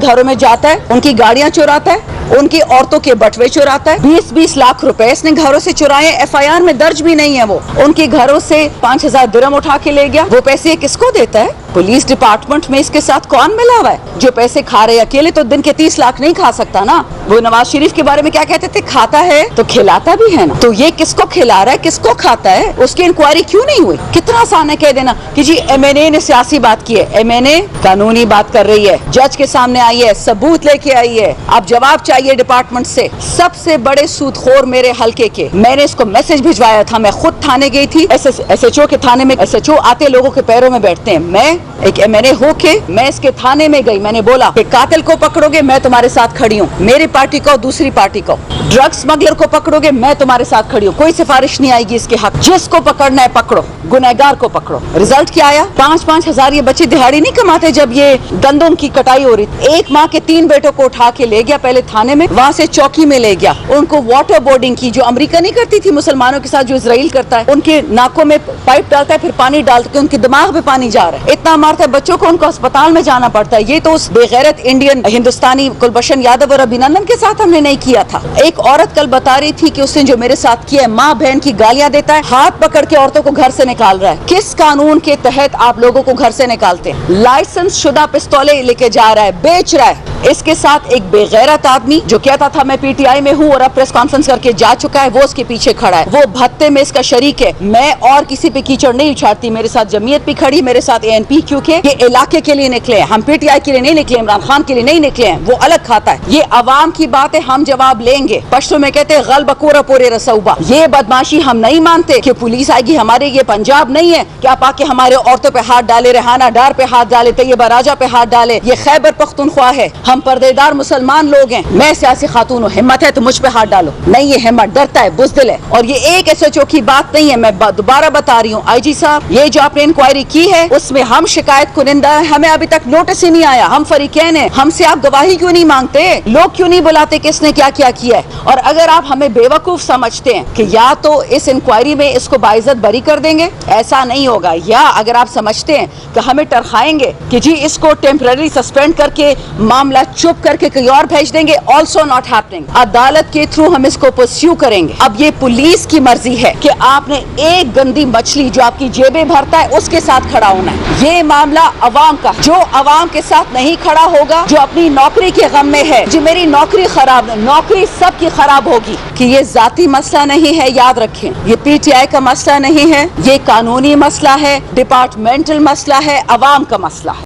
घरों में जाता है, उनकी गाड़ियां चुराता है, उनकी औरतों के बटवे चुराता है। 20-20 लाख रुपए इसने घरों से चुराए। FIR में दर्ज भी नहीं है। वो उनके घरों से 5000 दिरहम उठा के ले गया। वो पैसे किसको देता है? पुलिस डिपार्टमेंट में इसके साथ कौन मिला हुआ है? जो पैसे खा रहे अकेले तो दिन के 30 लाख नहीं खा सकता ना। वो नवाज शरीफ के बारे में क्या कहते थे? खाता है तो खिलाता भी है ना। तो ये किसको खिला रहा है, किसको खाता है? उसकी इंक्वायरी क्यों नहीं हुई? कितना आसान है कह देना कि जी MNA ने सियासी बात की है। MNA कानूनी बात कर रही है, जज के सामने आई है, सबूत लेके आई है। अब जवाब चाहिए डिपार्टमेंट से। सबसे बड़े सूदखोर मेरे हल्के के, मैंने इसको मैसेज भिजवाया था। मैं खुद थाने गई थी। SHO के थाने में SHO आते लोगों के पैरों में बैठते हैं। मैं एक MNA होके मैं इसके थाने में गई। मैंने बोला कि कातिल को पकड़ोगे मैं तुम्हारे साथ खड़ी हूँ, मेरी पार्टी को दूसरी पार्टी को। ड्रग स्मगलर को पकड़ोगे मैं तुम्हारे साथ खड़ी हूँ, कोई सिफारिश नहीं आएगी इसके हक। जिसको पकड़ना है पकड़ो, गुनहगार को पकड़ो। रिजल्ट क्या आया? 5-5 हजार ये बच्चे दिहाड़ी नहीं कमाते जब ये गंदम की कटाई हो रही थी। एक माँ के 3 बेटों को उठा के ले गया पहले थाने में, वहाँ से चौकी में ले गया। उनको वाटर बोर्डिंग की, जो अमेरिका नहीं करती थी मुसलमानों के साथ, जो इजराइल करता है। उनके नाकों में पाइप डालता है, फिर पानी डालता है, उनके दिमाग में पानी जा रहा है। इतना मारता है बच्चों को, उनको अस्पताल में जाना पड़ता है। ये तो उस बेगैरत इंडियन हिंदुस्तानी कुलभूषण यादव और अभिनंदन के साथ हमने नहीं किया था। एक औरत कल बता रही थी कि उसने जो मेरे साथ किया है, माँ बहन की गालियां देता है, हाथ पकड़ के औरतों को घर से निकाल रहा है। किस कानून के तहत आप लोगों को घर से निकालते हैं? लाइसेंस शुदा पिस्तौलें लेके जा रहा है, बेच रहा है। इसके साथ एक बेगैरत आदमी जो कहता था मैं PTI में हूँ और अब प्रेस कॉन्फ्रेंस करके जा चुका है, वो उसके पीछे खड़ा है। वो भत्ते में इसका शरीक है। मैं और किसी पे कीचड़ नहीं उछाड़ती। मेरे साथ जमीयत भी खड़ी, मेरे साथ ANP, क्योंकि ये इलाके के लिए निकले हैं। हम PTI के लिए नहीं निकले, इमरान खान के लिए नहीं निकले हैं। वो अलग खाता है। ये अवाम की बात है, हम जवाब लेंगे। पश्तो में कहते हैं गल बकोरा पूरे रसौबा। ये बदमाशी हम नहीं मानते कि पुलिस आएगी हमारे। ये पंजाब नहीं है कि आप आके हमारे औरतों पे हाथ डाले, रेहाना डार पे हाथ डाले, तैयबा राजा पे हाथ डाले। ये खैबर पख्तूनख्वा है। हम पर्देदार मुसलमान लोग हैं। मैं सियासी खातून हूँ, हिम्मत है तो मुझ पे हाथ डालो। नहीं, ये हिम्मत डरता है, बुज़दिल है। और ये एक SHO की बात नहीं है, मैं दोबारा बता रही हूँ। IG साहब, ये जो आपने इंक्वायरी की है उसमें हम शिकायत कुनिंदा है, हमें अभी तक नोटिस ही नहीं आया। हम फरीकैन हैं, हमसे आप गवाही क्यों नहीं मांगते? लोग क्यों नहीं बुलाते किसने क्या क्या किया है? और अगर आप हमें बेवकूफ समझते हैं कि या तो इस इंक्वायरी में इसको बाइज्जत बरी कर देंगे, ऐसा नहीं होगा। या अगर आप समझते हैं कि हमें टरखाएंगे कि जी इसको टेम्पररी सस्पेंड करके मामला चुप करके कहीं और भेज देंगे, ऑल्सो नॉट हैपनिंग। अदालत के थ्रू हम इसको परस्यू करेंगे। अब ये पुलिस की मर्जी है कि आपने एक गंदी मछली जो आपकी जेबें भरता है उसके साथ खड़ा होना है। ये मामला अवाम का, जो अवाम के साथ नहीं खड़ा होगा, जो अपनी नौकरी के गम में है, जी मेरी नौकरी खराब है, नौकरी सबकी खराब होगी। कि ये जाती मसला नहीं है, याद रखें। ये PTI का मसला नहीं है, ये कानूनी मसला है, डिपार्टमेंटल मसला है, अवाम का मसला है।